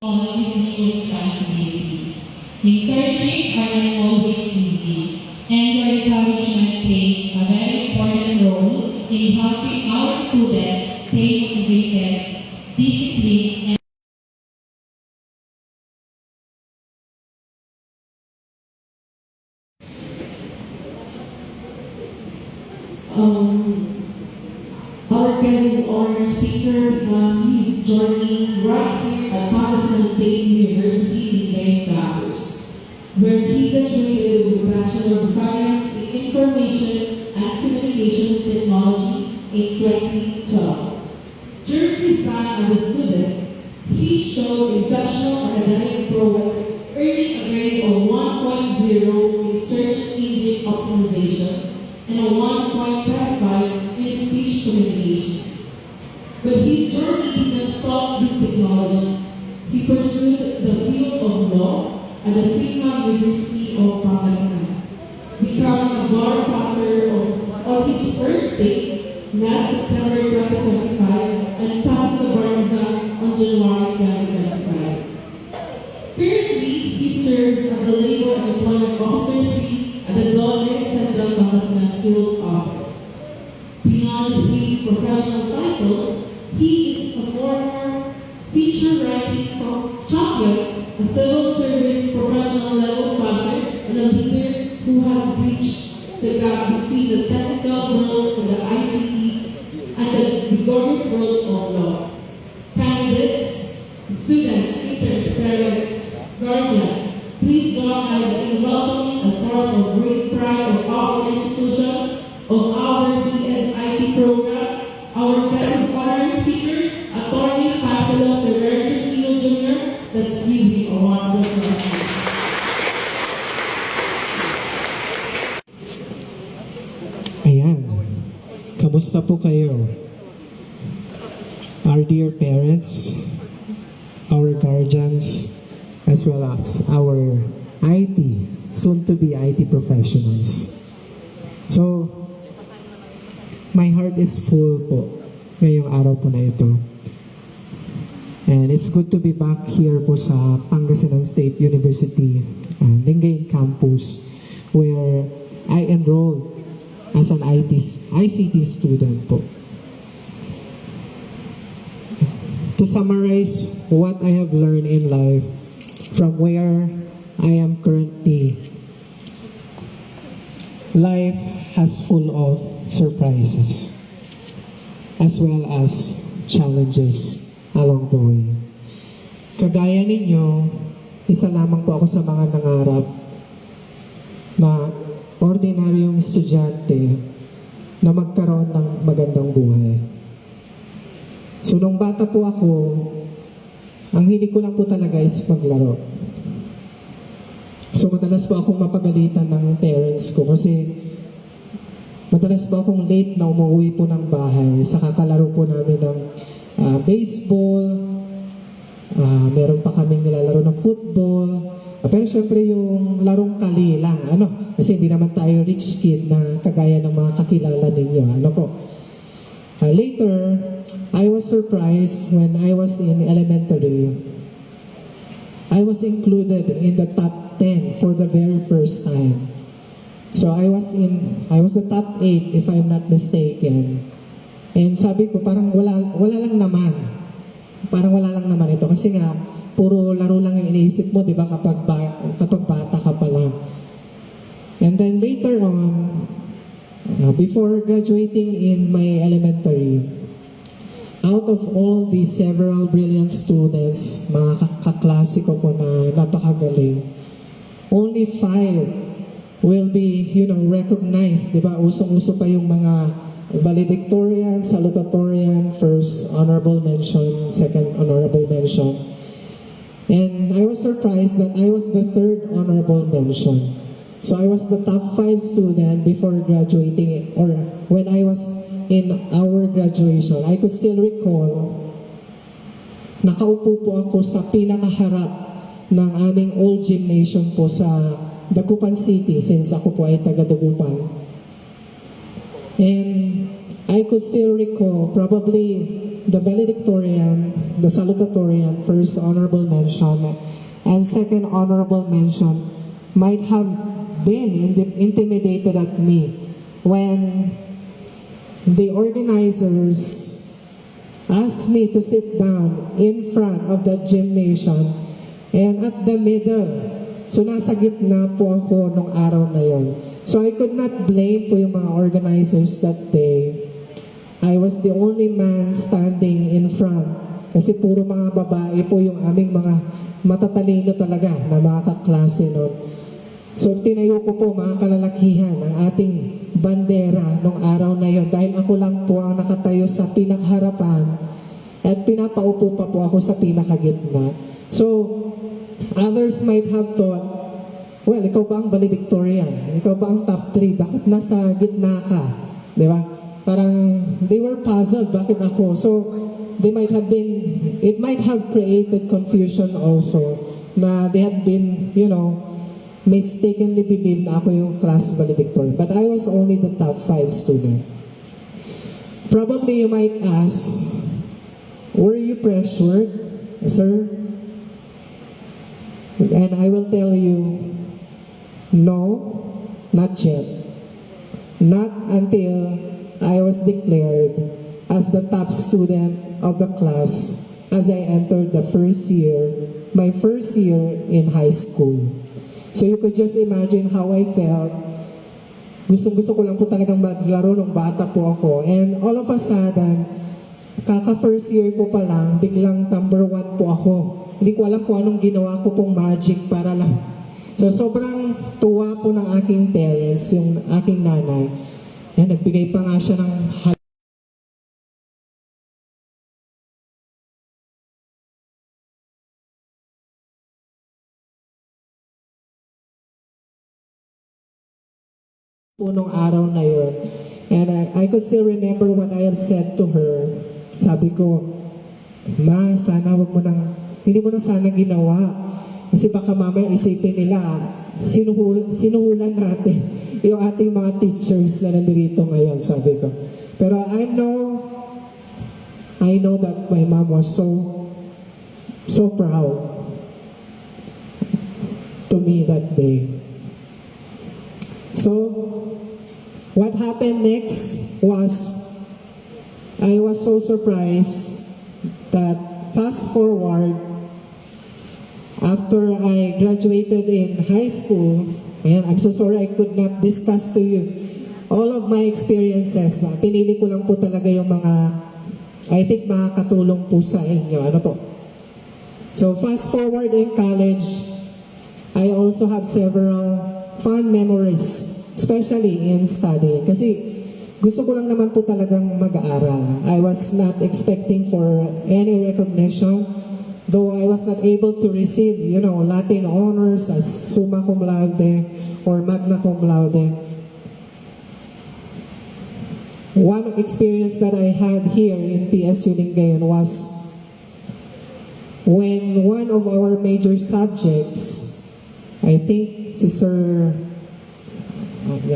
on this new responsibility. Encouraging are not always easy, and your encouragement plays a very important role in helping our students stay motivated, disciplined, and our guest and honor speaker began his journey right here at Pakistan State University in Lane Campus, where he graduated with a Bachelor of Science in Information and Communication Technology in 2012. During his time as a student, he showed exceptional academic prowess, earning a grade of 1.0 in search engine optimization and a 1.35 in speech communication. But his journey did not stop with technology. He pursued the field of law at the Freeman University of Pakistan, becoming a bar passer on his first day last September 2025 and passing the bar exam on January 2025. Currently, he serves as the Labor and Employment Officer 3 at the Dole Central Pakistan Field Office. Beyond his professional titles, he is a former feature writing champion, a civil service professional level passer, and a leader who has bridged the gap between the technical world and the ICT and the rigorous world of law. Candidates, students, interns, parents, guardians, please join us in welcoming a source of great pride of our institution, of our BSIT program, our guest of honor speaker, Attorney Pablo Ferrer Trujillo Jr. Let's give him a warm welcome. Ayan. Kamusta po kayo? Our dear parents, our guardians, as well as our IT, soon-to-be IT professionals. So, my heart is full po ngayong araw po na ito. And it's good to be back here po sa Pangasinan State University, Lingayen Campus, where I enrolled as an ICT student po. To summarize what I have learned in life from where I am currently, life has full of surprises as well as challenges along the way. Kagaya ninyo, isa lamang po ako sa mga nangarap na ordinaryong estudyante na magkaroon ng magandang buhay. So nung bata po ako, ang hilig ko lang po talaga is maglaro. So madalas po akong mapagalitan ng parents ko kasi madalas po akong late na umuwi po ng bahay sa kakalaro po namin ng baseball, meron pa kaming nilalaro ng football, pero syempre yung larong kali lang, kasi hindi naman tayo rich kid na kagaya ng mga kakilala ninyo, later, I was surprised when I was in elementary. I was included in the top 10 for the very first time. So I was the top 8 if I'm not mistaken. And sabi ko parang wala lang naman. Parang wala lang naman ito kasi nga puro laro lang yung iniisip mo, 'di ba, kapag bata ka pa lang. And then later on, before graduating in my elementary, out of all these several brilliant students, mga kaklase ko po na napakagaling, only 5 will be, recognized, di ba? Usong-uso pa yung mga valedictorian, salutatorian, first honorable mention, second honorable mention. And I was surprised that I was the third honorable mention. So I was the top 5 student before graduating, or when I was in our graduation. I could still recall, nakaupo po ako sa pinakaharap ng aming old gymnasium po sa Dagupan City, since ako po ay taga Dagupan. And I could still recall, probably the valedictorian, the salutatorian, first honorable mention, and second honorable mention might have been intimidated at me when the organizers asked me to sit down in front of the gymnasium and at the middle. So nasa gitna po ako nung araw na yon. So I could not blame po yung mga organizers that day. I was the only man standing in front kasi puro mga babae po yung aming mga matatalino talaga na mga kaklase no. So tinayo ko po mga kalalakihan ang ating bandera nung araw na yon dahil ako lang po ang nakatayo sa pinakharapan at pinapaupo pa po ako sa pinakagitna. So others might have thought, well, ikaw ba ang valedictorian? Ikaw ba ang top 3? Bakit nasa gitna ka? Di ba? Parang they were puzzled, bakit ako? So, it might have created confusion also na they had been, mistakenly believed na ako yung class valedictorian. But I was only the top 5 student. Probably you might ask, were you pressured, sir? And I will tell you, no, not yet. Not until I was declared as the top student of the class as I entered the my first year in high school. So you could just imagine how I felt. Gusto ko lang po talagang maglaro nung bata po ako. And all of a sudden, kaka-first year ko pa lang, biglang number 1 po ako. Hindi ko alam kung anong ginawa ko pong magic para lang. So sobrang tuwa po ng aking parents, yung aking nanay. Yan, nagbigay pa nga siya ng punong araw na yun. And I could still remember what I had said to her. Sabi ko, Ma, sana hindi mo na sana ginawa. Kasi baka mamaya isipin nila, sinuhulan natin yung ating mga teachers na nandito ngayon, sabi ko. Pero I know that my mom was so proud to me that day. So, what happened next was, I was so surprised that fast forward, after I graduated in high school, and I'm so sorry I could not discuss to you all of my experiences. Pinili ko lang po talaga yung mga, I think makakatulong po sa inyo. Ano po? So fast forward in college, I also have several fun memories, especially in studying. Kasi gusto ko lang naman po talagang mag-aaral. I was not expecting for any recognition. Though I was not able to receive, Latin honors as summa cum laude or magna cum laude. One experience that I had here in PSU Lingayen was when one of our major subjects, I think si Sir,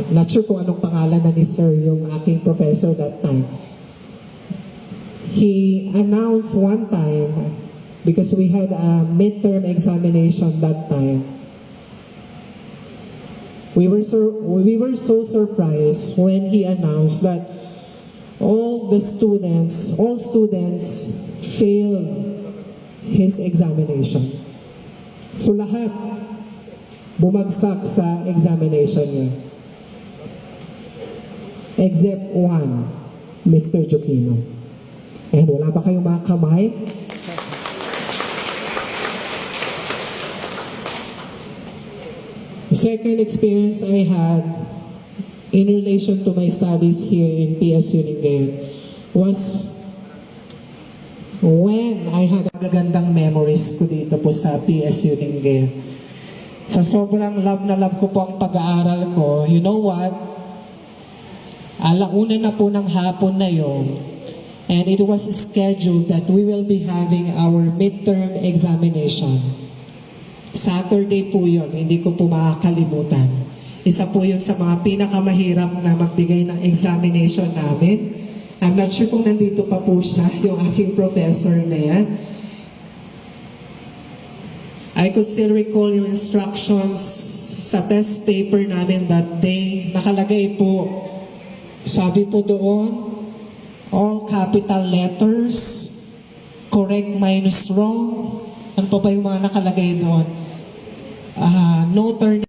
not sure kung anong pangalan na ni Sir yung aking professor that time, he announced one time, because we had a midterm examination that time. We were so surprised when he announced that all students failed his examination. So lahat bumagsak sa examination niya. Except one, Mr. Joquino. And wala ba kayong mga kamay? The second experience I had in relation to my studies here in PSU Lingayen was when I had magagandang memories ko dito po sa PSU Lingayen. Sa sobrang love na love ko po ang pag-aaral ko, you know what? Alauna na po ng hapon na yon, and it was scheduled that we will be having our midterm examination. Saturday po yun, hindi ko po makakalimutan. Isa po yun sa mga pinakamahirap na magbigay ng examination namin. I'm not sure kung nandito pa po siya, yung aking professor na yan. I could still recall yung instructions sa test paper namin that day. Nakalagay po, sabi po doon, all capital letters, correct minus wrong. Ano pa ba yung mga nakalagay doon? No turn